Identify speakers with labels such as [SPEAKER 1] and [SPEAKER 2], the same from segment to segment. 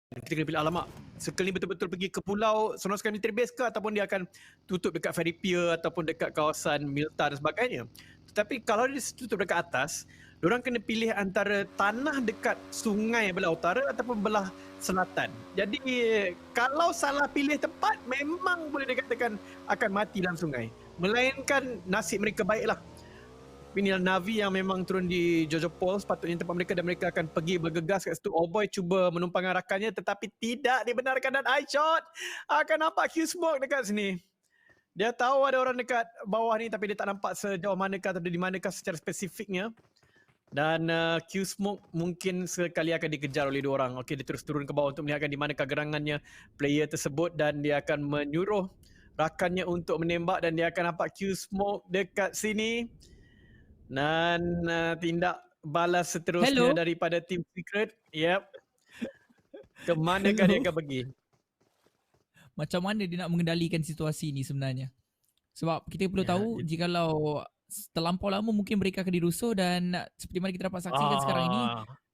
[SPEAKER 1] Kita kena pilih, alamak, circle ni betul-betul pergi ke pulau Sonoskan Military Base ke, ataupun dia akan tutup dekat ferry pier ataupun dekat kawasan Milta dan sebagainya. Tetapi kalau dia tutup dekat atas, diorang kena pilih antara tanah dekat sungai belah utara ataupun belah selatan. Jadi kalau salah pilih tempat, memang boleh dikatakan akan mati dalam sungai. Melainkan nasib mereka baiklah. Inilah Navi yang memang turun di Jojo Pol, sepatutnya tempat mereka, dan mereka akan pergi bergegas kat situ. Oldboy cuba menumpang rakannya tetapi tidak dibenarkan, dan iShot akan nampak Q-Smoke dekat sini. Dia tahu ada orang dekat bawah ni tapi dia tak nampak sejauh manakah atau di manakah secara spesifiknya. Dan Q-Smoke mungkin sekali akan dikejar oleh dua orang. Okey, dia terus turun ke bawah untuk melihatkan di manakah gerangannya player tersebut, dan dia akan menyuruh rakannya untuk menembak, dan dia akan nampak Q-Smoke dekat sini. Dan tindak balas seterusnya daripada Team Secret. Yep. Ke manakah dia akan pergi?
[SPEAKER 2] Macam mana dia nak mengendalikan situasi ni sebenarnya? Sebab kita perlu tahu jikalau terlampau lama mungkin mereka akan dirusuh, dan seperti mana kita dapat saksikan sekarang ini,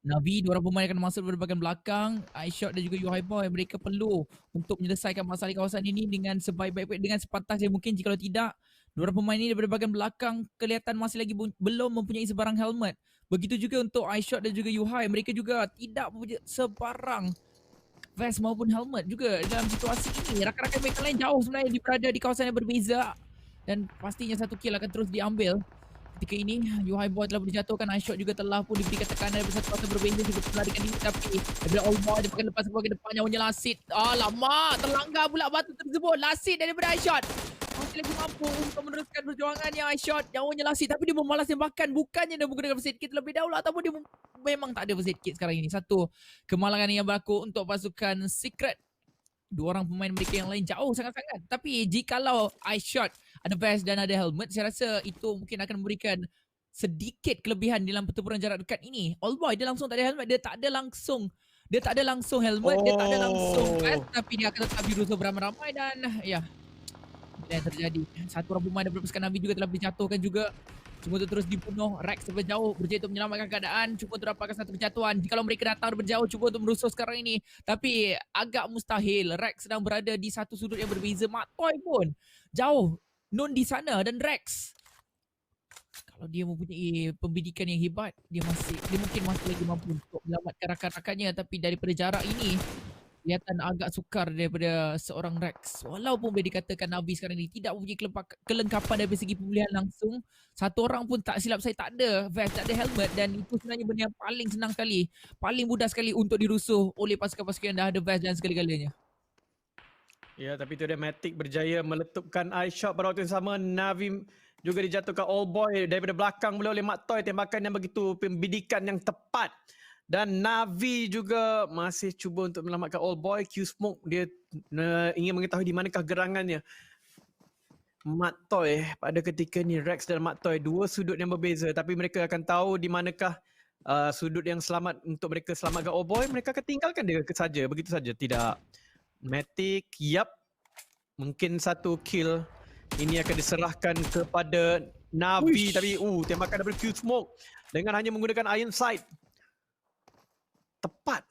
[SPEAKER 2] Navi, dua orang pemain akan masuk dari bahagian belakang. iShot dan juga Yuhai Boy, mereka perlu untuk menyelesaikan masalah kawasan ini dengan sebaik-baik, dengan sepantas yang mungkin. Jikalau tidak, dua orang pemain ini daripada bahagian belakang kelihatan masih lagi belum mempunyai sebarang helmet. Begitu juga untuk iShot dan juga Yuhai, mereka juga tidak mempunyai sebarang vest maupun helmet juga dalam situasi ini. Rakan-rakan mereka lain jauh sebenarnya berada di kawasan yang berbeza, dan pastinya satu kill akan terus diambil. Ketika ini, Yuhai Boy telah dijatuhkan, iShot juga telah pun diberikan tekanan dari satu kawasan berbeza juga melarikan diri, tapi daripada Oldboy dia pakai lepas ke depan, nyawanya Lasit. Alamak, terlanggar pula batu tersebut. Lasit daripada iShot masih lagi mampu untuk meneruskan perjuangannya. iShot nyawanya Lasit, tapi dia memalas tembakan. Bukannya dia menggunakan first aid kit terlebih dahulu, ataupun dia memang tak ada first aid kit sekarang ini. Satu kemalangan yang berlaku untuk pasukan Secret. Dua orang pemain mereka yang lain jauh sangat-sangat. Tapi jikalau iShot ada vest dan ada helmet, saya rasa itu mungkin akan memberikan sedikit kelebihan dalam pertempuran jarak dekat ini. Oldboy dia langsung tak ada helmet, dia tak ada langsung helmet, dia tak ada langsung vest, tapi dia akan tetap dirusuh beramai-ramai. Dan ya, yang terjadi, satu orang pemain daripada pasukan Navi juga telah dijatuhkan juga. Cuma untuk terus dibunuh. Rex daripada jauh berjaya untuk menyelamatkan keadaan. Cuba untuk dapatkan satu kejatuhan. Jikalau mereka datang daripada jauh, cuba untuk merusuh sekarang ini. Tapi agak mustahil. Rex sedang berada di satu sudut yang berbeza. Mak Toy pun jauh. Nun di sana, dan Rex, kalau dia mempunyai pendidikan yang hebat, dia mungkin masih lagi mampu untuk menyelamatkan rakan-rakannya. Tapi daripada jarak ini, kelihatan agak sukar daripada seorang Rex. Walaupun boleh dikatakan Navi sekarang ini tidak mempunyai kelengkapan dari segi pemilihan langsung. Satu orang pun tak silap saya tak ada vest, tak ada helmet, dan itu sebenarnya benda yang paling senang sekali, paling mudah sekali untuk dirusuh oleh pasukan-pasukan yang dah ada vest dan segala-galanya.
[SPEAKER 1] Ya, tapi itu dia Matic berjaya meletupkan iShot. Pada waktu yang sama, Navi juga dijatuhkan Oldboy daripada belakang pula oleh Mak Toy. Tembakan yang begitu pembidikan yang tepat. Dan Navi juga masih cuba untuk menyelamatkan Oldboy. Q-Smoke dia ingin mengetahui di manakah gerangannya. Mak Toy pada ketika ni, Rex dan Mak Toy, dua sudut yang berbeza, tapi mereka akan tahu di manakah sudut yang selamat untuk mereka selamatkan Oldboy. Mereka akan tinggalkan dia saja, begitu saja. Tidak. Matic, yap. Mungkin satu kill ini akan diserahkan kepada Navi. Uish. Tapi tembakan daripada Q-Smoke dengan hanya menggunakan Iron Sight. Tepat.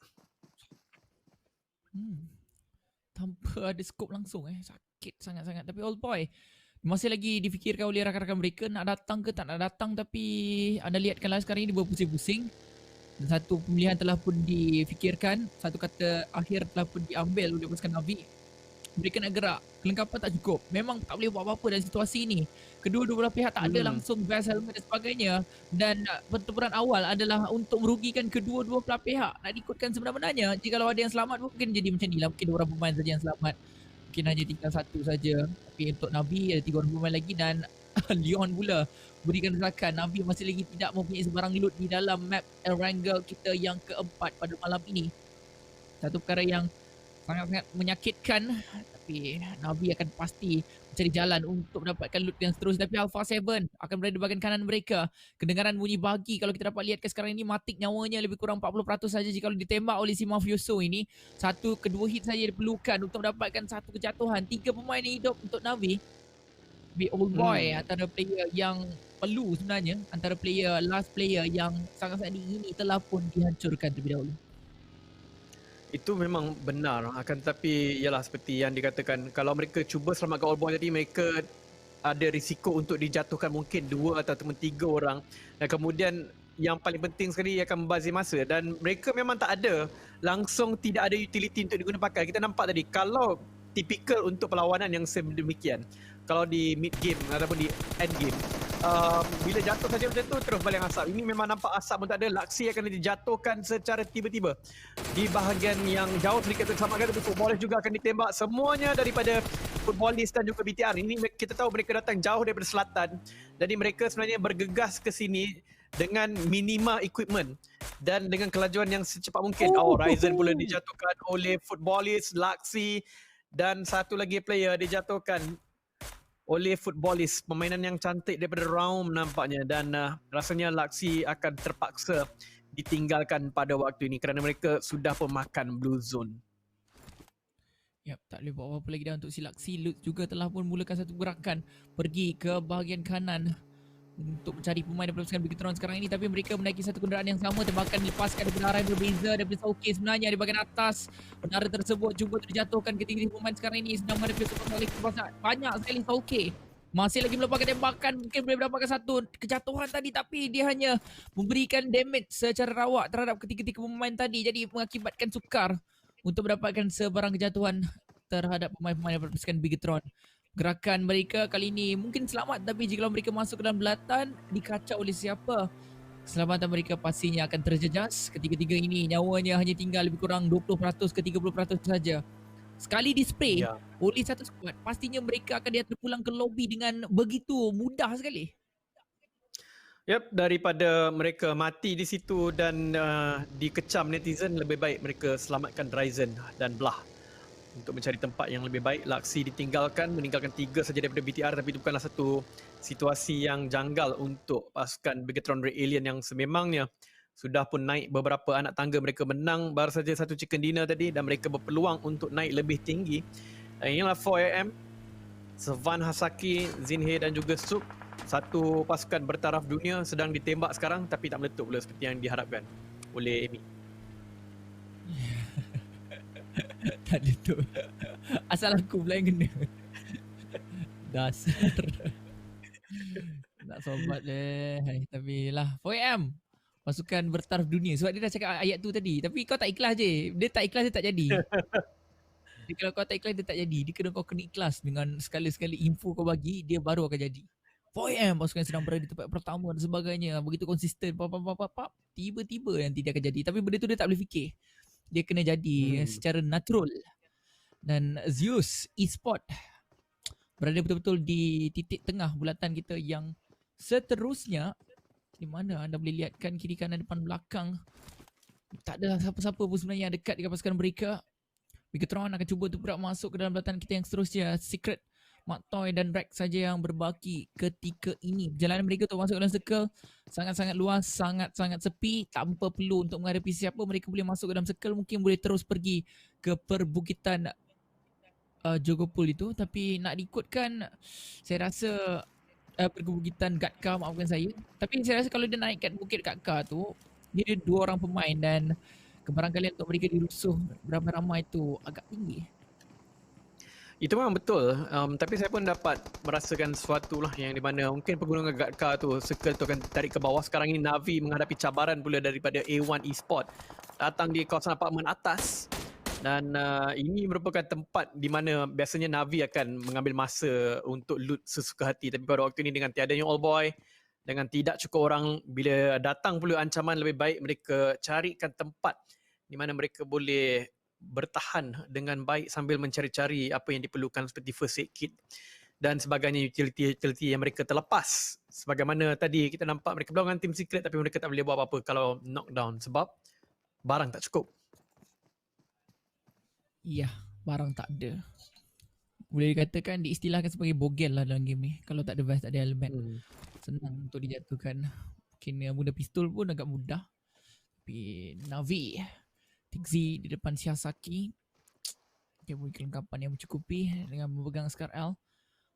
[SPEAKER 2] Tanpa ada skop langsung, sakit sangat-sangat. Tapi Oldboy masih lagi difikirkan oleh rakan-rakan mereka, nak datang ke tak nak datang. Tapi anda lihatkanlah sekarang ini berpusing-pusing. Dan satu pemilihan telah pun difikirkan, satu kata akhir telah pun diambil oleh pasukan Navi. Mereka nak gerak, kelengkapan tak cukup. Memang tak boleh buat apa-apa dalam situasi ini. Kedua-dua belah pihak tak ada langsung vest, helmet dan sebagainya. Dan pertempuran awal adalah untuk merugikan kedua-dua belah pihak. Nak diikutkan sebenarnya, jika ada yang selamat mungkin jadi macam ni lah. Mungkin 2 orang pemain saja yang selamat. Mungkin hanya tinggal satu saja. Tapi untuk Navi ada 3 orang pemain lagi, dan Leon pula berikan desakan. Navi masih lagi tidak mempunyai sebarang loot di dalam map Erangel kita yang keempat pada malam ini. Satu perkara yang sangat-sangat menyakitkan, tapi Navi akan pasti mencari jalan untuk mendapatkan loot yang seterusnya. Tapi Alpha 7 akan berada di bahagian kanan mereka. Kedengaran bunyi bagi, kalau kita dapat lihat ke sekarang ini, Matic nyawanya lebih kurang 40% saja jika ditembak oleh si Mafioso ini. 1-2 hit saja diperlukan untuk mendapatkan satu kejatuhan. 3 pemain yang hidup untuk Navi. Oldboy antara player yang perlu sebenarnya, antara last player yang sangat-sangat ini telah pun dihancurkan terlebih dahulu.
[SPEAKER 1] Itu memang benar, akan tetapi ialah seperti yang dikatakan, kalau mereka cuba selamatkan All Boy tadi, mereka ada risiko untuk dijatuhkan mungkin 2 ataupun 3 orang, dan kemudian yang paling penting sekali ia akan membazir masa, dan mereka memang tak ada, langsung tidak ada utility untuk diguna pakai. Kita nampak tadi, kalau tipikal untuk perlawanan yang sedemikian, kalau di mid game ataupun di end game, bila jatuh saja macam tu terus baling asap. Ini memang nampak asap pun tak ada. Laksi akan dijatuhkan secara tiba-tiba di bahagian yang jauh sedikit tersamakan, tapi footballers juga akan ditembak. Semuanya daripada footballers dan juga BTR. Ini kita tahu mereka datang jauh daripada selatan. Jadi mereka sebenarnya bergegas ke sini dengan minima equipment dan dengan kelajuan yang secepat mungkin. Ryzen pula dijatuhkan oleh footballers, Laksi, dan satu lagi player dijatuhkan oleh footballist. Permainan yang cantik daripada Raum nampaknya, dan rasanya Laksi akan terpaksa ditinggalkan pada waktu ini kerana mereka sudah pemakan blue zone.
[SPEAKER 2] Yap, tak boleh buat apa-apa lagi dah untuk si Laksi. Lutz juga telah pun mulakan satu gerakan pergi ke bahagian kanan untuk mencari pemain daripada pasukan Bigetron sekarang ini, tapi mereka menaiki satu kenderaan yang sama, tembakan dilepaskan daripada arah yang berbeza daripada Sauke sebenarnya di bahagian atas. Bendara tersebut cuba dijatuhkan ketika pemain sekarang ini sedang menghadapi banyak sekali Sauke. Masih lagi melepaskan tembakan, mungkin boleh mendapatkan satu kejatuhan tadi, tapi dia hanya memberikan damage secara rawak terhadap ketiga-tiga pemain tadi, jadi mengakibatkan sukar untuk mendapatkan sebarang kejatuhan terhadap pemain-pemain daripada pasukan Bigetron. Gerakan mereka kali ini mungkin selamat, tapi jika mereka masuk ke dalam belatan, dikacau oleh siapa, keselamatan mereka pastinya akan terjejas. Ketiga-tiga ini nyawanya hanya tinggal lebih kurang 20% ke 30% saja. Sekali dispray oleh satu squad, pastinya mereka akan dia terpulang ke lobby dengan begitu mudah sekali.
[SPEAKER 1] Yap, daripada mereka mati di situ dan dikecam netizen, lebih baik mereka selamatkan Ryzen dan Blah untuk mencari tempat yang lebih baik. Laksi meninggalkan 3 saja daripada BTR, tapi itu bukanlah satu situasi yang janggal untuk pasukan Bigetron Red Alien yang sememangnya sudah pun naik beberapa anak tangga. Mereka menang baru saja satu chicken dinner tadi dan mereka berpeluang untuk naik lebih tinggi. Inilah 4AM, Sevan Hasaki, Zinhe dan juga Sup. Satu pasukan bertaraf dunia sedang ditembak sekarang, tapi tak meletup pula seperti yang diharapkan oleh Amy.
[SPEAKER 2] Tak meletup. Asal aku pula yang kena. Dasar. Tak sobat deh. Tapi lah 4AM, pasukan bertaraf dunia. Sebab dia dah cakap ayat tu tadi, tapi kau tak ikhlas je. Dia tak ikhlas, dia tak jadi. Jadi kalau kau tak ikhlas, dia tak jadi. Dia kena kau kena ikhlas dengan sekali-sekali info kau bagi, dia baru akan jadi. 4AM pasukan sedang berada di tempat pertama dan sebagainya. Begitu konsisten, tiba-tiba nanti dia akan jadi. Tapi benda tu dia tak boleh fikir. Dia kena jadi secara natural. Dan Zeus Esport berada betul-betul di titik tengah bulatan kita yang seterusnya, di mana anda boleh lihatkan kiri kanan depan belakang, tak ada siapa-siapa pun sebenarnya yang dekat dengan pasukan mereka. Bigetron akan cuba untuk berak masuk ke dalam belatan kita yang seterusnya. Secret, Maktoy dan Rex saja yang berbaki ketika ini. Perjalanan mereka untuk masuk dalam circle sangat-sangat luas, sangat-sangat sepi. Tanpa perlu untuk menghadapi siapa, mereka boleh masuk ke dalam circle. Mungkin boleh terus pergi ke perbukitan Jogopul itu. Tapi nak diikutkan, saya rasa perbukitan Gatka, maafkan saya. Tapi saya rasa kalau dia naik kat bukit Gatka tu, dia ada 2 orang pemain dan kebarangkalian untuk mereka dirusuh beramai-ramai itu agak tinggi.
[SPEAKER 1] Itu memang betul, tapi saya pun dapat merasakan sesuatu lah yang di mana mungkin penggunaan Gatka tu, circle tu akan tarik ke bawah. Sekarang ini Navi menghadapi cabaran pula daripada A1 Esport, datang di kawasan apartmen atas, dan ini merupakan tempat di mana biasanya Navi akan mengambil masa untuk loot sesuka hati. Tapi pada waktu ini dengan tiadanya All Boy, dengan tidak cukup orang, bila datang pula ancaman, lebih baik mereka carikan tempat di mana mereka boleh bertahan dengan baik sambil mencari-cari apa yang diperlukan seperti first aid kit dan sebagainya, utility yang mereka terlepas. Sebagaimana tadi kita nampak mereka berlawan tim secret, tapi mereka tak boleh buat apa-apa kalau knockdown sebab barang tak cukup.
[SPEAKER 2] Ya, barang tak ada. Boleh dikatakan diistilahkan sebagai bogel lah dalam game ni. Kalau tak ada vest, tak ada helmet, senang untuk dijatuhkan. Mungkin guna pistol pun agak mudah. Tapi Navi, Tigzi di depan Shiasaki, dia punya kelengkapan yang mencukupi dengan memegang Scar L.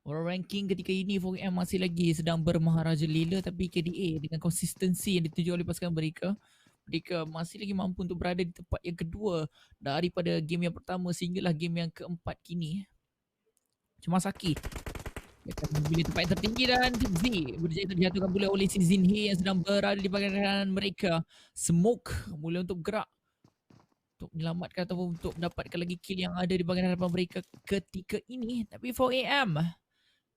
[SPEAKER 2] Overall ranking ketika ini 4AM masih lagi sedang bermaharaja lila, tapi KDA dengan konsistensi yang dituju oleh pasukan mereka mereka masih lagi mampu untuk berada di tempat yang kedua daripada game yang pertama sehinggalah game yang keempat kini. Cuma Saki dia akan memilih tempat yang tertinggi dan Z berjaya terjatuhkan pula oleh si Zinhe yang sedang berada di bahagian kanan mereka. Smoke mula untuk bergerak untuk menyelamatkan ataupun untuk mendapatkan lagi kill yang ada di bahagian hadapan mereka ketika ini. Tapi 4AM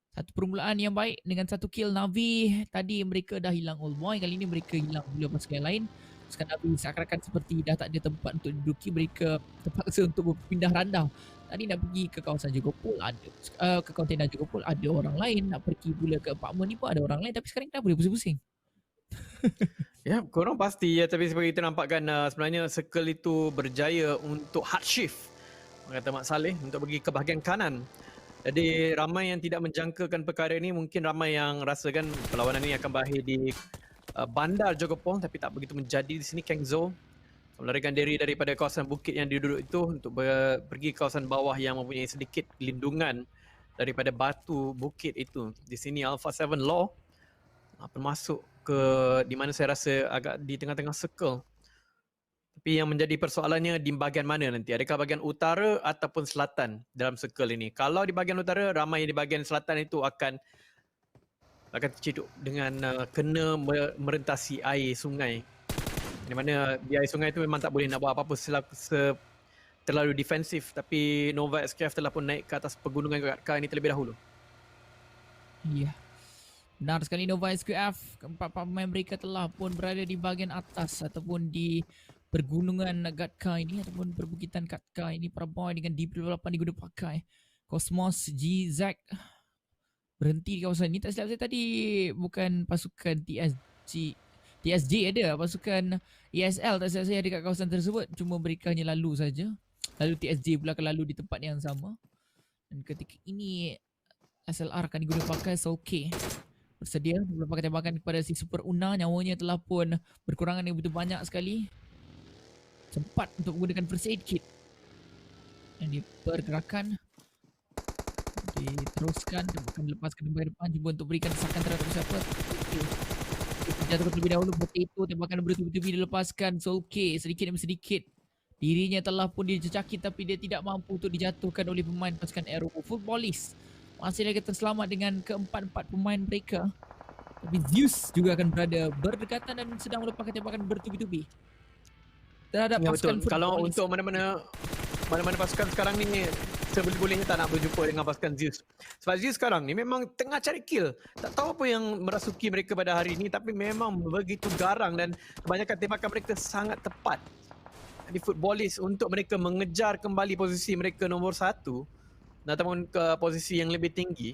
[SPEAKER 2] satu permulaan yang baik dengan satu kill. Navi tadi mereka dah hilang all boy, kali ini mereka hilang pula pasukan yang lain. Pasukan Navi seakan-akan seperti dah tak ada tempat untuk duduki, mereka terpaksa untuk berpindah randang. Tadi nak pergi ke kawasan Jogopol ada ke kontena Jogopol ada orang lain, nak pergi pula ke apartment ni pun ada orang lain, tapi sekarang kenapa dia pusing-pusing?
[SPEAKER 1] Ya, korang pasti ya, tapi seperti kita nampakkan sebenarnya Circle itu berjaya untuk hard shift, kata Mak Saleh, untuk pergi ke bahagian kanan. Jadi ramai yang tidak menjangkakan perkara ini, mungkin ramai yang rasakan perlawanan ini akan berakhir di bandar Jogopol, tapi tak begitu menjadi di sini. Kang Zo melarikan diri daripada kawasan bukit yang diduduk itu untuk pergi ke kawasan bawah yang mempunyai sedikit lindungan daripada batu bukit itu. Di sini Alpha 7 Law masuk ke di mana saya rasa agak di tengah-tengah circle. Tapi yang menjadi persoalannya di bahagian mana nanti? Adakah bahagian utara ataupun selatan dalam circle ini? Kalau di bahagian utara, ramai di bahagian selatan itu akan terciduk dengan kena merentasi air sungai. Di mana di air sungai itu memang tak boleh nak buat apa-apa terlalu defensif. Tapi Nova SKF telah pun naik ke atas pegunungan Gatka ini terlebih dahulu.
[SPEAKER 2] Ya. Benar sekali, Nova SQF. Keempat pemain mereka telah pun berada di bahagian atas ataupun di pergunungan Gatka ini ataupun perbukitan Gatka ini. Para boy dengan DP8 digunakan pakai. Cosmos GZ berhenti di kawasan ini. Tak silap saya tadi bukan pasukan TSG ada, pasukan ESL tak silap saya dekat kawasan tersebut. Cuma mereka hanya lalu saja. Lalu TSG pula akan lalu di tempat yang sama. Dan ketika ini SLR akan digunakan pakai Soul K. Bersedia melakukan tembakan kepada si Super Una. Nyawanya telah pun berkurangan yang begitu banyak sekali. Sempat untuk menggunakan first aid kit. Dan dipergerakan. Diteruskan. Akan dilepaskan di depan. Cuba untuk berikan desakan terhadap siapa. Jatuhkan terlebih dahulu. Potato. Tembakan bertubi-tubi dilepaskan. Soul K sedikit demi sedikit. Dirinya telah pun dijejaki tapi dia tidak mampu untuk dijatuhkan oleh pemain pasukan Aero Footballist. Masih lagi terselamat dengan keempat-empat pemain mereka. Tapi Zeus juga akan berada berdekatan dan sedang melepaskan tembakan bertubi-tubi terhadap
[SPEAKER 1] ya,
[SPEAKER 2] pasukan
[SPEAKER 1] betul. Kalau untuk mana-mana pasukan sekarang ni seboleh-bolehnya tak nak berjumpa dengan pasukan Zeus. Sebab Zeus sekarang ni memang tengah cari kill. Tak tahu apa yang merasuki mereka pada hari ini, tapi memang begitu garang dan kebanyakan tembakan mereka sangat tepat. Di Footballist untuk mereka mengejar kembali posisi mereka nombor 1 ataupun ke posisi yang lebih tinggi,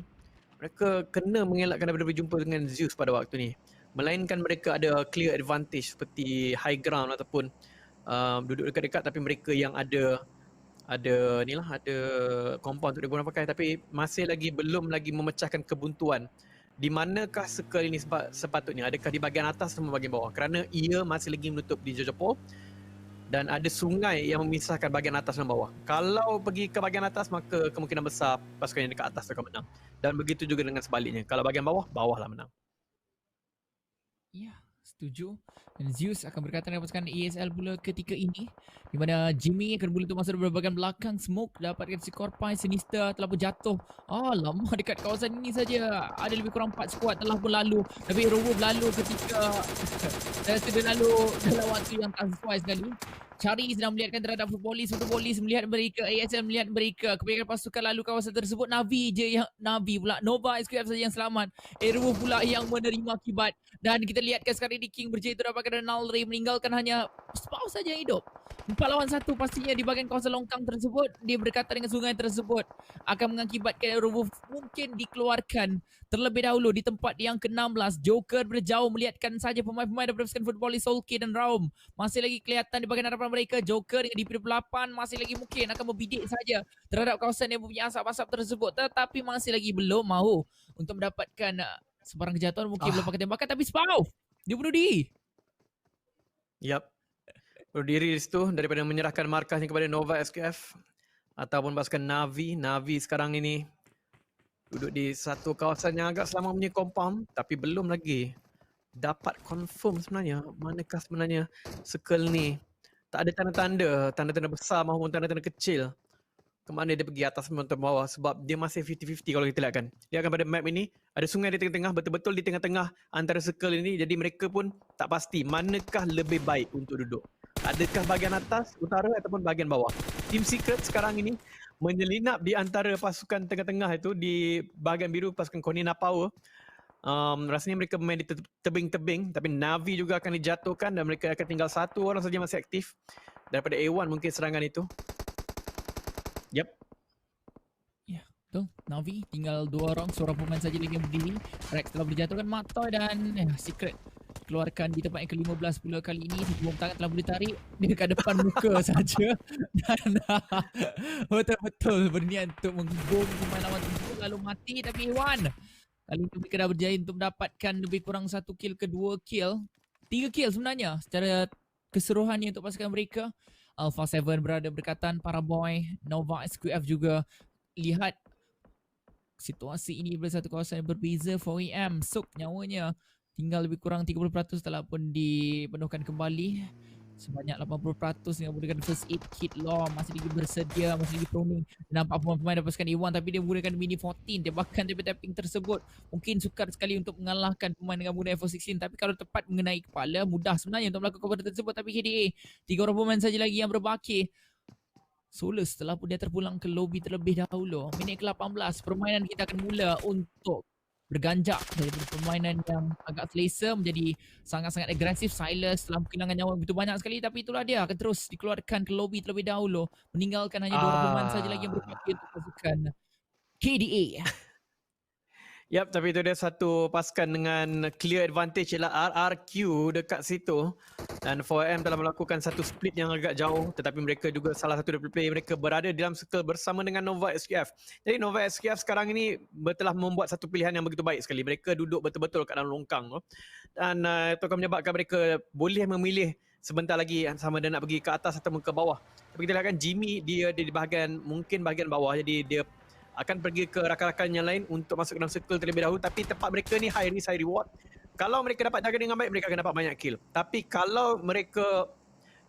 [SPEAKER 1] mereka kena mengelakkan daripada berjumpa dengan Zeus pada waktu ni. Melainkan mereka ada clear advantage seperti high ground ataupun duduk dekat-dekat, tapi mereka yang ada compound untuk digunakan pakai, tapi masih lagi belum lagi memecahkan kebuntuan. Di manakah circle ini sepatutnya? Adakah di bahagian atas atau bahagian bawah? Kerana ia masih lagi menutup di Jogopol dan ada sungai yang memisahkan bahagian atas dan bawah. Kalau pergi ke bahagian atas, maka kemungkinan besar pasukan yang dekat atas akan menang. Dan begitu juga dengan sebaliknya. Kalau bahagian bawah, bawahlah menang.
[SPEAKER 2] Ya, setuju. Dan Zeus akan berkaitan dengan pasukan ESL pula ketika ini. Di mana Jimmy akan mula untuk masuk dari bahagian belakang. Smoke dapatkan si Corpine. Sinister telah pun jatuh. Lama dekat kawasan ini saja. Ada lebih kurang 4 squad telah pun lalu. Tapi Robo lalu ketika sudah lalu dalam waktu yang tak sesuai sekali. Cari sedang melihatkan terhadap Footballist melihat mereka, ASL melihat mereka. Kebanyakan pasukan lalu kawasan tersebut. Navi pula. Nova SQF saja yang selamat. Aero pula yang menerima akibat. Dan kita lihatkan sekarang ini King berjaya untuk dapatkan Null Ray, meninggalkan hanya Spouse saja yang hidup. 4 lawan 1 pastinya di bahagian kawasan longkang tersebut. Dia berkaitan dengan sungai tersebut. Akan mengakibatkan Aero mungkin dikeluarkan terlebih dahulu di tempat yang ke-16. Joker berjauh melihatkan saja pemain-pemain daripada pasukan Footballist Soul K dan Raum. Masih lagi kelihatan di bahagian hadapan mereka. Joker dengan DP8 masih lagi mungkin akan membidik saja terhadap kawasan yang mempunyai asap-asap tersebut. Tetapi masih lagi belum mahu untuk mendapatkan sebarang kejatuhan. Mungkin belum pakai tembakan. Tapi Spau, dia bunuh diri.
[SPEAKER 1] Yap. Bunuh diri di situ daripada menyerahkan markasnya kepada Nova SKF ataupun pasukan Navi. Navi sekarang ini duduk di satu kawasan yang agak selama punya compound, tapi belum lagi dapat confirm sebenarnya manakah sebenarnya circle ni. Tak ada tanda-tanda besar maupun tanda-tanda kecil ke mana dia pergi atas atau bawah sebab dia masih 50-50 kalau kita lihat kan. Dia akan pada map ini ada sungai di tengah-tengah, betul-betul di tengah-tengah antara circle ini, jadi mereka pun tak pasti manakah lebih baik untuk duduk. Adakah bahagian atas, utara ataupun bahagian bawah. Team Secret sekarang ini menyelinap di antara pasukan tengah-tengah itu di bahagian biru pasukan Konina Power. Rasanya mereka bermain di tebing-tebing tapi Navi juga akan dijatuhkan dan mereka akan tinggal satu orang saja masih aktif daripada A1 mungkin serangan itu. Yep.
[SPEAKER 2] Ya, betul. Navi tinggal 2 orang, seorang pemain saja lagi yang berdiri. Rex telah berjatuhkan Matoy dan Secret keluarkan di tempat yang ke-15 pula kali ini. Satu bom tangan telah boleh tarik dia dekat depan muka saja dan betul-betul berniat untuk mengbom pemain lawan tersebut lalu mati. Tapi Iwan kali ini mereka dah berjaya untuk mendapatkan lebih kurang 1 kill ke 2 kill. 3 kill sebenarnya secara keseluruhannya untuk pasukan mereka. Alpha 7 berada berdekatan, Paraboy, Nova SQF juga. Lihat situasi ini pada satu kawasan yang berbeza. 4am Suk nyawanya tinggal lebih kurang 30% telah pun dipenuhkan kembali. Sebanyak 80% yang menggunakan first aid kit law masih lagi bersedia, masih lagi proning. Nampak pemain-pemain dapatkan A1 tapi dia menggunakan mini 14. Dia bahkan tapping tersebut mungkin sukar sekali untuk mengalahkan pemain dengan menggunakan F16. Tapi kalau tepat mengenai kepala, mudah sebenarnya untuk melakukan benda tersebut. Tapi KDA 3 orang pemain saja lagi yang berbaki. Solus setelah pun dia terpulang ke lobby terlebih dahulu. Minit ke-18 permainan kita akan mula untuk berganjak daripada permainan yang agak selesa menjadi sangat-sangat agresif. Silas telah kehilangan nyawa begitu banyak sekali tapi itulah dia akan terus dikeluarkan ke lobby terlebih dahulu meninggalkan hanya 2 orang pemain saja lagi yang berbaki untuk pasukan KDA.
[SPEAKER 1] Yap, tapi itu dia satu pasukan dengan clear advantage ialah RRQ dekat situ. Dan 4M telah melakukan satu split yang agak jauh tetapi mereka juga salah satu daripada player mereka berada dalam circle bersama dengan Nova SQF. Jadi Nova SQF sekarang ini telah membuat satu pilihan yang begitu baik sekali. Mereka duduk betul-betul kat dalam longkang tu. Dan itu akan menyebabkan mereka boleh memilih sebentar lagi sama ada nak pergi ke atas atau ke bawah. Tapi kita lihatkan Jimmy dia di bahagian mungkin bahagian bawah, jadi dia akan pergi ke rakan-rakan yang lain untuk masuk dalam circle terlebih dahulu. Tapi tempat mereka ni high risk high reward. Kalau mereka dapat jaga dengan baik, mereka akan dapat banyak kill. Tapi kalau mereka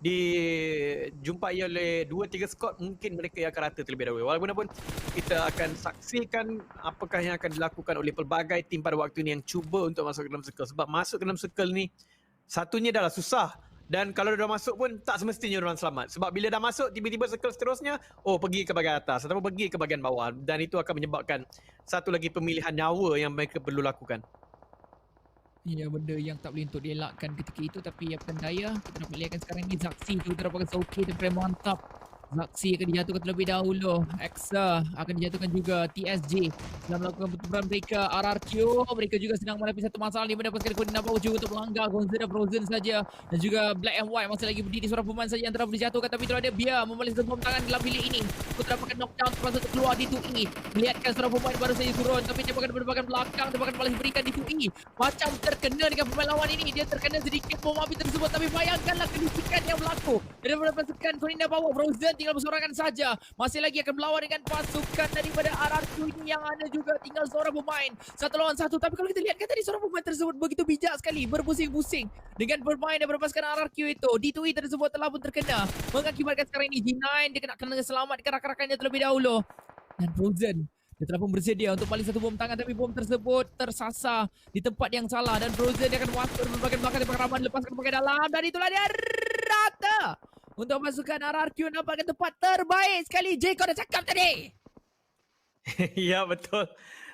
[SPEAKER 1] dijumpai oleh 2-3 squad, mungkin mereka akan rata terlebih dahulu. Walaupun kita akan saksikan apakah yang akan dilakukan oleh pelbagai tim pada waktu ini yang cuba untuk masuk ke dalam circle. Sebab masuk ke dalam circle ni, satunya dah susah. Dan kalau dia dah masuk pun tak semestinya orang selamat. Sebab bila dah masuk tiba-tiba circle seterusnya, pergi ke bahagian atas ataupun pergi ke bahagian bawah. Dan itu akan menyebabkan satu lagi pemilihan nyawa yang mereka perlu lakukan.
[SPEAKER 2] Ya, benda yang tak boleh untuk dielakkan ketika itu. Tapi apa daya, kita dapat lihatkan sekarang ni Zaxi tu terdapatkan Soki dan keren mantap. Zaxi akan dijatuhkan terlebih dahulu. Exa akan dijatuhkan juga. TSJ dalam melakukan pertempuran mereka. RRQ mereka juga sedang menghadapi satu masalah ni mendapatkan koordinat bawah juga untuk melanggar. Gonzalo Frozen saja dan juga Black and White masih lagi berdiri. Seorang pemain saja yang telah dijatuhkan tapi telah ada Bia membalas bom tangan dalam bilik ini untuk dapatkan knockdown termasuk keluar di 2E. Melihatkan seorang pemain baru saja turun tapi tembakan berbagai belakang, tembakan balas diberikan di 2E. Macam terkena dengan pemain lawan ini. Dia terkena sedikit bom api tersebut tapi bayangkanlah kedisikan yang berlaku daripada pasukan Korinda Power. Frozen tinggal bersorangan saja. Masih lagi akan melawan dengan pasukan daripada RRQ ini yang ada juga tinggal seorang pemain. 1 lawan 1. Tapi kalau kita lihat kan tadi seorang pemain tersebut begitu bijak sekali berpusing-pusing dengan bermain daripada pasukan RRQ itu. D2E tersebut telah pun terkena. Mengakibatkan sekarang ini G9 dia kena selamatkan rakan-rakannya terlebih dahulu. Dan Frozen dia telah pun bersedia untuk balik satu bom tangan tapi bom tersebut tersasar di tempat yang salah dan Frozen dia akan masuk di bahagian belakang tempat raman lepaskan pakai dalam dan itulah dia rata untuk pasukan RRQ. Nampakkan tempat terbaik sekali. Jay, kau dah cakap tadi.
[SPEAKER 1] Ya, betul.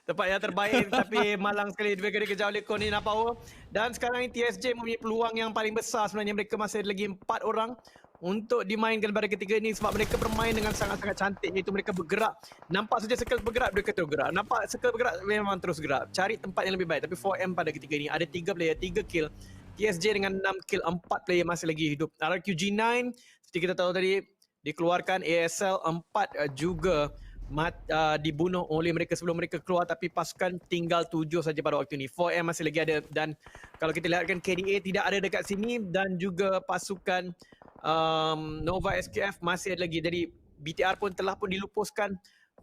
[SPEAKER 1] Tempat yang terbaik tapi malang sekali mereka dikejar oleh Konina Power. Dan sekarang ini TSJ mempunyai peluang yang paling besar sebenarnya. Mereka masih ada lagi 4 orang untuk dimainkan pada ketiga ini sebab mereka bermain dengan sangat-sangat cantik, iaitu mereka bergerak. Nampak saja circle bergerak, mereka terus gerak. Nampak circle bergerak, memang terus gerak. Cari tempat yang lebih baik. Tapi 4M pada ketiga ini ada 3 player, 3 kill. TSJ dengan 6 kill, 4 player masih lagi hidup. RRQ G9 seperti kita tahu tadi dikeluarkan, ASL 4 juga dibunuh oleh mereka sebelum mereka keluar tapi pasukan tinggal 7 saja pada waktu ini. 4M masih lagi ada dan kalau kita lihatkan KDA tidak ada dekat sini dan juga pasukan Nova SQF masih ada lagi. Jadi BTR pun telah pun dilupuskan.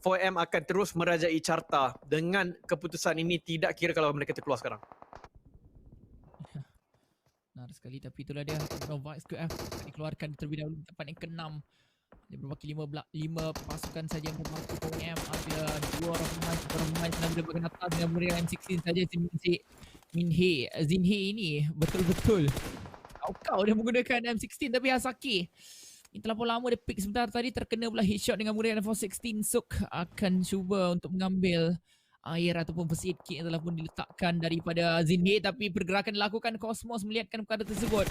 [SPEAKER 1] 4M akan terus merajai carta dengan keputusan ini, tidak kira kalau mereka terkeluar sekarang.
[SPEAKER 2] Benar sekali, tapi itulah dia Nova SQF dikeluarkan terlebih dahulu di tempat yang ke-6. Dia berbaki 5 pasukan saja yang memasuki OM. Ada 2 orang pemain sedang mendapatkan atas dengan meriah M16 saja. Zinhe ini betul-betul kau dia menggunakan M16, tapi Hasaki ini terlalu lama dia pick sebentar tadi, terkena pula headshot dengan meriah M416. Sok akan cuba untuk mengambil air ataupun first aid kit yang telah pun diletakkan daripada Zinhe, tapi pergerakan dilakukan Cosmos melihatkan perkara tersebut.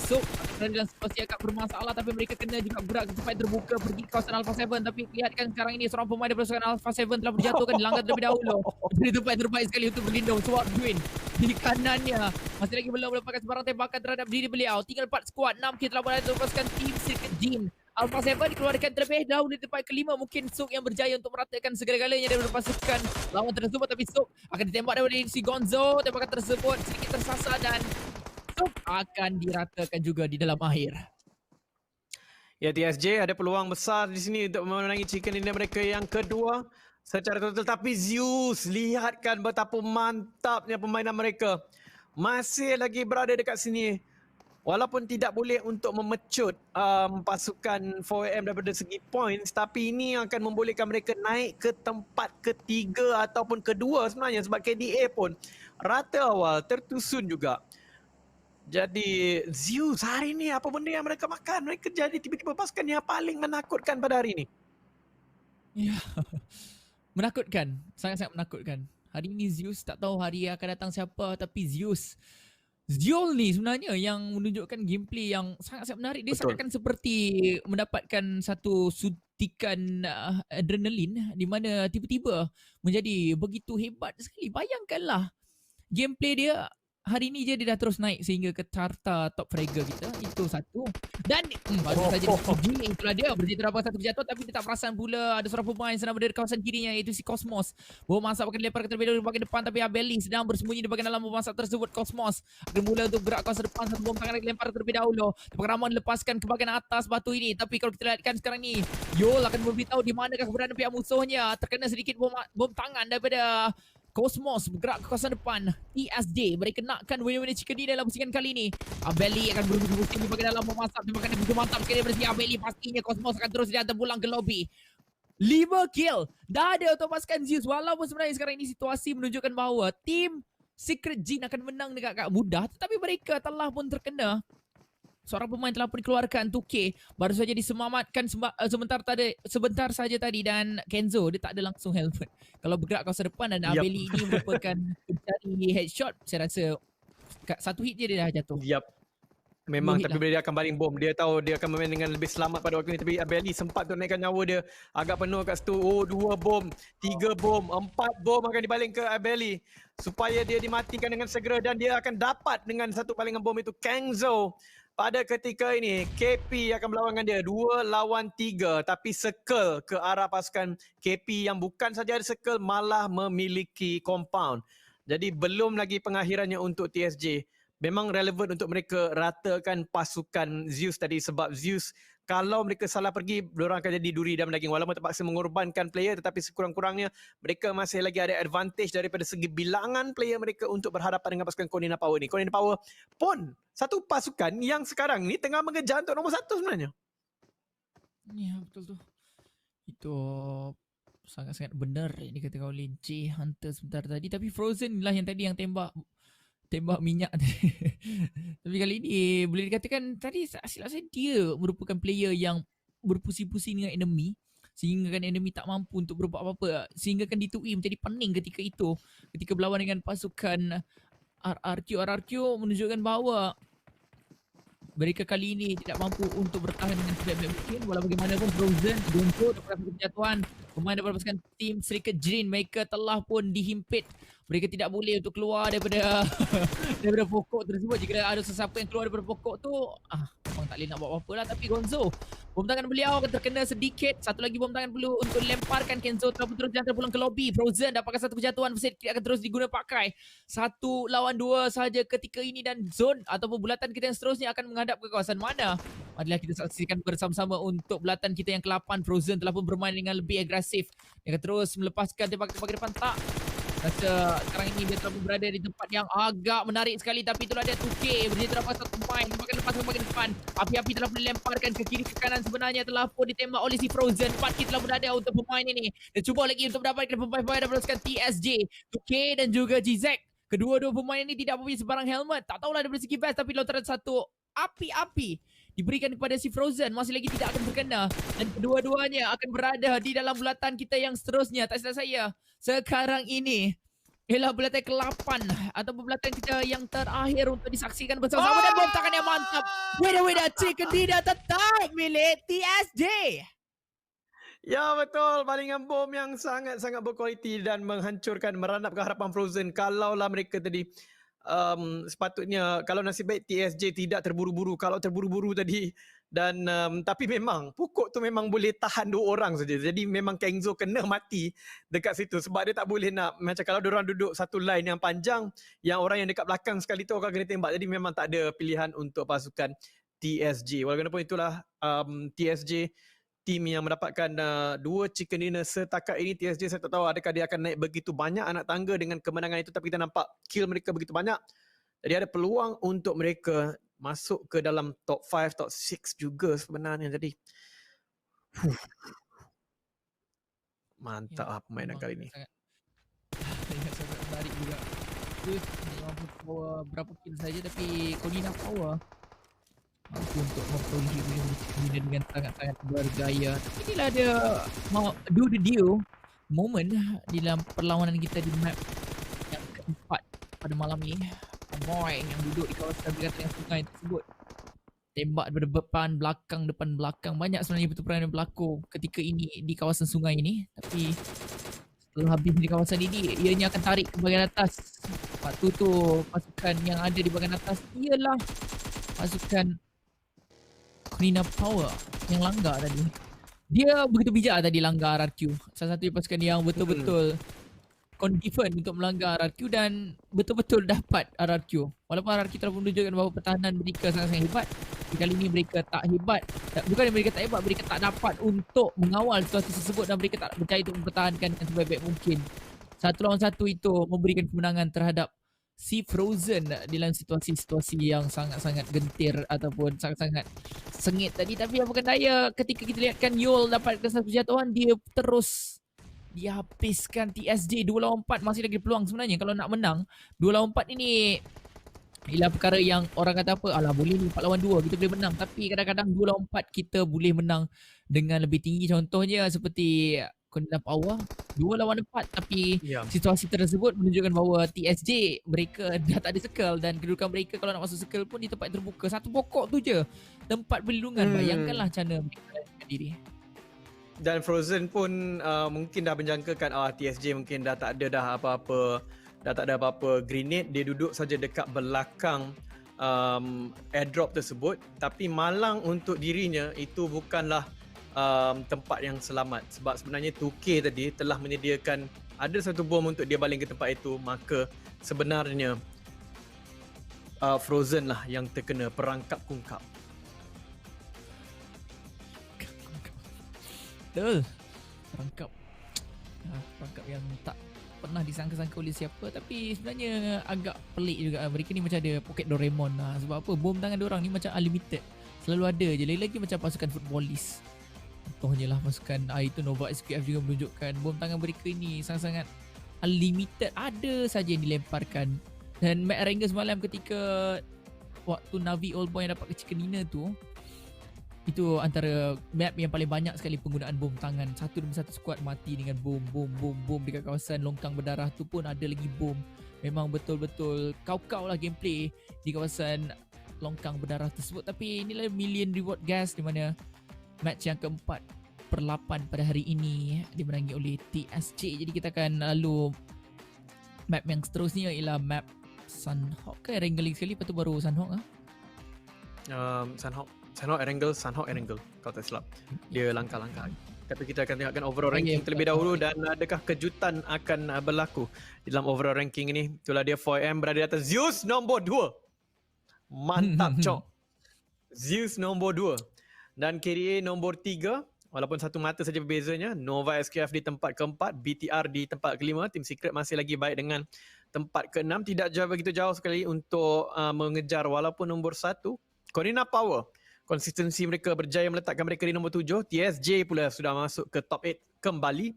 [SPEAKER 2] So, berada dalam situasi agak bermasalah, tapi mereka kena juga bergerak ke tempat terbuka pergi ke kawasan Alpha 7, tapi lihatkan sekarang ini seorang pemain daripada pasukan Alpha 7 telah berjatuhkan, dilanggar terlebih dahulu. Jadi tempat terbaik sekali untuk berlindung. Swap Green di kanannya masih lagi belum melepaskan sebarang tembakan terhadap diri beliau. Tinggal 4 squad, 6 kita telah berada pasukan tim Circuit Jin. Alpha 7 dikeluarkan terlebih dahulu di tempat kelima. Mungkin Sok yang berjaya untuk meratakan segala-galanya daripada pasukan lawan tersebut, tapi Sok akan ditembak daripada si Gonzo. Tembakan tersebut sedikit tersasar dan Sok akan diratakan juga di dalam air.
[SPEAKER 1] Ya, TSJ ada peluang besar di sini untuk memenangi chicken dinner mereka yang kedua secara total. Tapi Zeus, lihatkan betapa mantapnya permainan mereka. Masih lagi berada dekat sini. Walaupun tidak boleh untuk memecut pasukan 4AM daripada segi points, tapi ini akan membolehkan mereka naik ke tempat ketiga ataupun kedua sebenarnya, sebab KDA pun rata awal tertusun juga. Jadi Zeus hari ni apa benda yang mereka makan? Mereka jadi tiba-tiba pasukan yang paling menakutkan pada hari ini.
[SPEAKER 2] Ya, menakutkan, sangat-sangat menakutkan. Hari ini Zeus tak tahu hari akan datang siapa, tapi Ziol ni sebenarnya yang menunjukkan gameplay yang sangat-sangat menarik. Dia seakan seperti mendapatkan satu suntikan adrenalin di mana tiba-tiba menjadi begitu hebat sekali. Bayangkanlah gameplay dia hari ni je dia dah terus naik sehingga ke carta top fragger kita. Itu satu. Dan baru saja dipuji, itulah dia berjaya terdapat satu berjatuh, tapi dia tak perasan pula ada seorang pemain sedang berada di kawasan kirinya, iaitu si Cosmos. Bom asap akan dilemparkan terlebih dahulu di bahagian depan, tapi Abeli sedang bersembunyi di bahagian dalam bom asap tersebut. Cosmos akan mula untuk gerak kawasan depan, satu bom tangan dilempar terlebih dahulu. Tembakan ramon dilepaskan ke bahagian atas batu ini, tapi kalau kita lihatkan sekarang ni, Yol akan memberitahu di manakah keberadaan pihak musuhnya. Terkena sedikit bom tangan daripada Cosmos bergerak ke kawasan depan. TSJ mereka nakkan winner-winner chicken dinner dalam pusingan kali ini. Abeli akan berusaha di bahagian dalam memasak. Tembakan yang begitu mantap sekali daripada si Abeli. Pastinya Cosmos akan terus dihantar pulang ke lobby. 5 kill. Dah ada untuk pasukan Zeus. Walaupun sebenarnya sekarang ini situasi menunjukkan bahawa tim Secret Jin akan menang dengan agak mudah, tetapi mereka telah pun terkena. Seorang pemain telah pun dikeluarkan, 2K baru saja diselamatkan sebentar saja tadi, dan Kenzo dia tak ada langsung helmet. Kalau bergerak kawasan depan dan Abeli ini merupakan mencari headshot, saya rasa satu hit je dia dah jatuh.
[SPEAKER 1] Memang, tapi bila dia akan baling bom, dia tahu dia akan bermain dengan lebih selamat pada waktu ini. Tapi Abeli sempat untuk naikkan nyawa dia agak penuh kat situ. 2 bom, 3 bom, 4 bom akan dibaling ke Abeli supaya dia dimatikan dengan segera, dan dia akan dapat dengan satu balingan bom itu Kenzo. Pada ketika ini, KP akan berlawan dengan dia 2 lawan 3, tapi circle ke arah pasukan KP yang bukan saja ada circle, malah memiliki compound. Jadi belum lagi pengakhirannya untuk TSJ. Memang relevan untuk mereka ratakan pasukan Zeus tadi, sebab Zeus kalau mereka salah pergi, mereka akan jadi duri dalam daging. Walaupun terpaksa mengorbankan player, tetapi sekurang-kurangnya mereka masih lagi ada advantage daripada segi bilangan player mereka untuk berhadapan dengan pasukan Konina Power ni. Konina Power pun satu pasukan yang sekarang ni tengah mengejar untuk nombor 1 sebenarnya.
[SPEAKER 2] Ya, betul tu. Itu sangat-sangat benar ini kata oleh J Hunter sebentar tadi. Tapi Frozen lah yang tadi yang tembak minyak tadi. Tapi kali ini boleh dikatakan tadi silap saya dia merupakan player yang berpusing-pusing dengan enemy, sehingga kan enemy tak mampu untuk berbuat apa-apa, sehingga kan D2E menjadi pening ketika itu, ketika berlawan dengan pasukan RRQ menunjukkan bahawa mereka kali ini tidak mampu untuk bertahan dengan sebaik-baik mungkin. Walau bagaimanapun Frozen, Gonzo daripada kejatuhan pemain daripada pasukan tim Serikat Jin, mereka telah pun dihimpit. Mereka tidak boleh untuk keluar daripada daripada pokok tersebut. Jika ada sesiapa yang keluar daripada pokok tu, memang tak boleh nak buat apa-apa lah. Tapi Gonzo, bom tangan beliau akan terkena sedikit. Satu lagi bom tangan perlu untuk lemparkan. Kenzo telah pun terus dihantar pulang ke lobby. Frozen dapatkan satu kejatuhan. First aid akan terus diguna pakai. 1 lawan 2 sahaja ketika ini, dan zone ataupun bulatan kita yang seterusnya akan menghadap ke kawasan mana. Marilah kita saksikan bersama-sama untuk bulatan kita yang ke-8. Frozen telah pun bermain dengan lebih agresif. Dia akan terus melepaskan tembakan-tembakan depan. Tak Rasa sekarang ini dia telah berada di tempat yang agak menarik sekali, tapi itulah dia 2K dia terdapat satu pemain lepaskan ke depan. Api-api telah dilemparkan ke kiri ke kanan, sebenarnya telah pun ditembak oleh si Frozen. 4 kill telah berada untuk pemain ini. Dan cuba lagi untuk mendapatkan pemain-pemain dan beraskan TSJ, 2K dan juga GZek. Kedua-dua pemain ini tidak mempunyai sebarang helmet. Tak tahulah dari segi best, tapi lontaran satu api-api diberikan kepada si Frozen, masih lagi tidak akan berkena, dan kedua-duanya akan berada di dalam bulatan kita yang seterusnya. Tak silap saya, sekarang ini ialah bulatan ke-8 atau bulatan kita yang terakhir untuk disaksikan bersama-sama, dan bom tangan yang mantap. Weda chicken dinner tetap milik TSJ.
[SPEAKER 1] Ya betul, balingan bom yang sangat-sangat berkualiti dan menghancurkan, meranapkan harapan Frozen. Kalaulah mereka tadi sepatutnya, kalau nasib baik TSJ tidak terburu-buru. Kalau terburu-buru tadi, dan tapi memang pokok tu memang boleh tahan 2 orang saja. Jadi memang Kengzo kena mati dekat situ, sebab dia tak boleh nak, macam kalau diorang duduk satu line yang panjang, yang orang yang dekat belakang sekali tu orang kena tembak. Jadi memang tak ada pilihan untuk pasukan TSJ. Walaupun itulah TSJ tim yang mendapatkan 2 chicken dinner setakat ini. TSJ saya tak tahu adakah dia akan naik begitu banyak anak tangga dengan kemenangan itu, tapi kita nampak kill mereka begitu banyak. Jadi ada peluang untuk mereka masuk ke dalam top 5, top 6 juga sebenarnya. Jadi mantap permainan kali ini.
[SPEAKER 2] Sangat menarik juga. Terus berapa kill saja, tapi Konina Power mampu untuk memperoleh dengan sangat-sangat bergaya. Tapi inilah dia mau do the deal moment di dalam perlawanan kita di map yang keempat pada malam ini. Amoy yang duduk di kawasan berkaitan sungai tersebut, tembak daripada depan belakang. Banyak sebenarnya pertempuran yang berlaku ketika ini di kawasan sungai ini, tapi setelah habis di kawasan ini, ianya akan tarik ke bahagian atas. Waktu tu pasukan yang ada di bahagian atas ialah pasukan Konina Power yang langgar tadi. Dia begitu bijak tadi langgar RRQ. Salah satu pasukan yang betul-betul confident untuk melanggar RRQ dan betul-betul dapat RRQ. Walaupun RRQ telah menunjukkan bahawa pertahanan mereka sangat-sangat hebat, kali ini mereka tak hebat. Bukan mereka tak hebat, mereka tak dapat untuk mengawal situasi tersebut dan mereka tak berjaya untuk mempertahankan dengan sebaik-baik mungkin. 1 lawan 1 itu memberikan kemenangan terhadap si Frozen dalam situasi-situasi yang sangat-sangat gentir ataupun sangat-sangat sengit tadi. Tapi apakah daya, ketika kita lihatkan Yul dapatkan satu jatuhan, dia terus dihabiskan TSJ. 2 lawan 4 masih lagi peluang sebenarnya kalau nak menang. 2 lawan 4 ini ialah perkara yang orang kata apa, alah boleh ni 4 lawan 2 kita boleh menang, tapi kadang-kadang 2 lawan 4 kita boleh menang dengan lebih tinggi. Contohnya seperti Konina Power 2 lawan 4, tapi situasi tersebut menunjukkan bahawa TSJ mereka dah tak ada circle, dan kedudukan mereka kalau nak masuk circle pun di tempat terbuka. Satu pokok tu je tempat perlindungan. Bayangkanlah macam mana mereka melarikan diri.
[SPEAKER 1] Dan Frozen pun mungkin dah menjangkakan TSJ mungkin dah tak ada dah apa-apa grenade. Dia duduk saja dekat belakang airdrop tersebut, tapi malang untuk dirinya itu bukanlah tempat yang selamat, sebab sebenarnya 2K tadi telah menyediakan ada satu bom untuk dia baling ke tempat itu. Maka sebenarnya Frozen lah yang terkena perangkap kungkap.
[SPEAKER 2] Betul. Perangkap yang tak pernah disangka-sangka oleh siapa, tapi sebenarnya agak pelik juga. Mereka ni macam ada poket Doraemon lah. Sebab apa? Bom tangan diorang ni macam unlimited, selalu ada je. Lagi-lagi macam pasukan footballist. Contohnya lah pasukan itu Nova SQF juga menunjukkan bom tangan mereka ni sangat-sangat unlimited, ada saja yang dilemparkan. Dan Matt Ranger semalam ketika waktu Navi Old Boy yang dapat ke chicken dinner tu, itu antara map yang paling banyak sekali penggunaan bom tangan. Satu demi satu squad mati dengan bom. Dekat kawasan longkang berdarah tu pun ada lagi bom. Memang betul-betul kau-kau lah gameplay di kawasan longkang berdarah tersebut. Tapi inilah million reward gas, di mana match yang keempat per-8 pada hari ini dimenangi oleh TSJ. Jadi kita akan lalu map yang seterusnya ialah map Sunhawk ke Erangel sekali, lepas tu baru Sunhawk lah.
[SPEAKER 1] Sunhawk Erangel kalau tak silap. Dia langkah-langkah. Tapi kita akan tengokkan overall ranking terlebih dahulu, dan adakah kejutan akan berlaku di dalam overall ranking ini. Itulah dia 4M berada di atas Zeus nombor 2. Mantap cok. Zeus nombor 2. Dan KDA nombor 3. walaupun satu mata saja berbezanya. Nova SKF di tempat keempat, BTR di tempat kelima. Team Secret masih lagi baik dengan tempat keenam. Tidak jauh begitu jauh sekali untuk mengejar walaupun nombor satu. Corina Power, konsistensi mereka berjaya meletakkan mereka di nombor 7. TSJ pula sudah masuk ke top 8 kembali.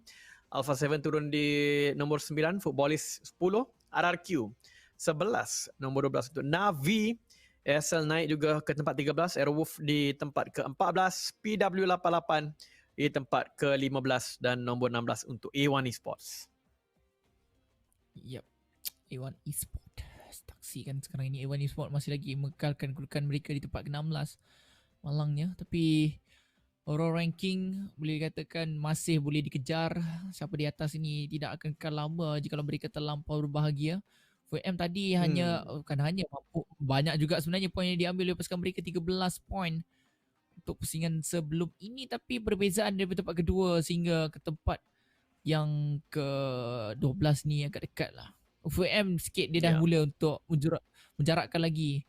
[SPEAKER 1] Alpha 7 turun di nombor 9. Footballist 10. RRQ 11. Nombor 12 untuk Navi. ASL naik juga ke tempat 13. Aerowolf di tempat ke-14. PW88 di tempat ke-15. Dan nombor 16 untuk A1 Esports.
[SPEAKER 2] Yep. A1 Esports. Saksikan sekarang ini A1 Esports masih lagi mengekalkan kedudukan mereka di tempat ke-16. Malangnya. Tapi overall ranking boleh dikatakan masih boleh dikejar. Siapa di atas ini tidak akan kekal lama jika mereka terlampau berbahagia. VM tadi bukan hanya mampu, banyak juga sebenarnya poin yang diambil oleh pasukan mereka, 13 poin untuk pusingan sebelum ini, tapi perbezaan daripada tempat kedua sehingga ke tempat yang ke-12 ni agak dekat lah. VM sikit dia dah mula untuk menjarakkan lagi